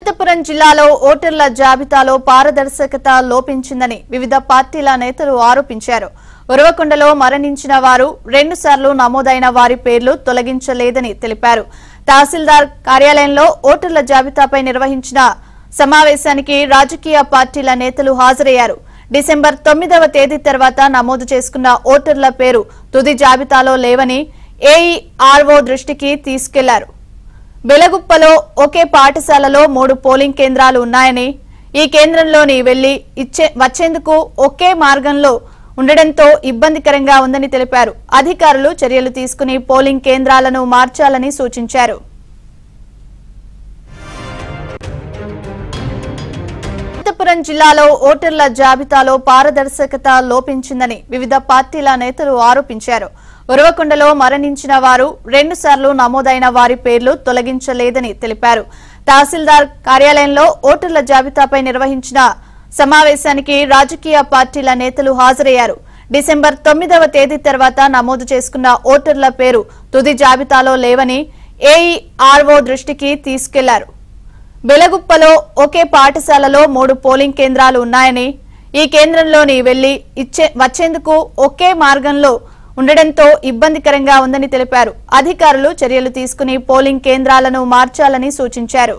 అనంతపురం జిల్లాలో ఓటర్ల జాబితాలో పారదర్శకత లోపించిందని వివిధ పార్టీల నేతలు ఆరోపించారు. ఉరవకొండలో మరణించిన వారు 2 సార్లు నమోదైన వారి పేర్లు తొలగించలేదని తెలిపారు. తహసీల్దార్ కార్యాలయంలో ఓటర్ల జాబితాపై నిర్వహించిన సమావేశానికి రాజకీయ పార్టీల నేతలు హాజరయ్యారు. డిసెంబర్ 9వ తేదీ తర్వాత నమోదు చేసుకున్న ఓటర్ల పేరు తుది జాబితాలో లేవని ఏఈఆర్ఓ దృష్టికి తీసుకెళ్లారు. బెలగుప్పలో ఒకే పాఠశాలలో 3 పోలింగ్ కేంద్రాలు ఉన్నాయని, ఈ కేంద్రంలోని వెళ్లి వచ్చేందుకు ఒకే మార్గంలో ఉండడంతో ఇబ్బందికరంగా ఉందని తెలిపారు. అధికారులు చర్యలు తీసుకుని పోలింగ్ కేంద్రాలను మార్చాలని సూచించారు. అనంతపురం జిల్లాలో ఓటర్ల జాబితాలో పారదర్శకత లోపించిందని వివిధ పార్టీల నేతలు ఆరోపించారు. ఉరవకొండలో మరణించిన వారు 2 సార్లు నమోదైన వారి పేర్లు తొలగించలేదని తెలిపారు. తహసీల్దార్ కార్యాలయంలో ఓటర్ల జాబితాపై నిర్వహించిన సమావేశానికి రాజకీయ పార్టీల నేతలు హాజరయ్యారు. డిసెంబర్ 9వ తేదీ తర్వాత నమోదు చేసుకున్న ఓటర్ల పేరు తుది జాబితాలో లేవని ఏఈఆర్ఓ దృష్టికి తీసుకెళ్లారు. బెలగుప్పలో ఒకే పాఠశాలలో 3 పోలింగ్ కేంద్రాలు ఉన్నాయని, ఈ కేంద్రంలోని వెళ్లి వచ్చేందుకు ఒకే మార్గంలో ఉండడంతో ఇబ్బందికరంగా ఉందని తెలిపారు. అధికారులు చర్యలు తీసుకుని పోలింగ్ కేంద్రాలను మార్చాలని సూచించారు.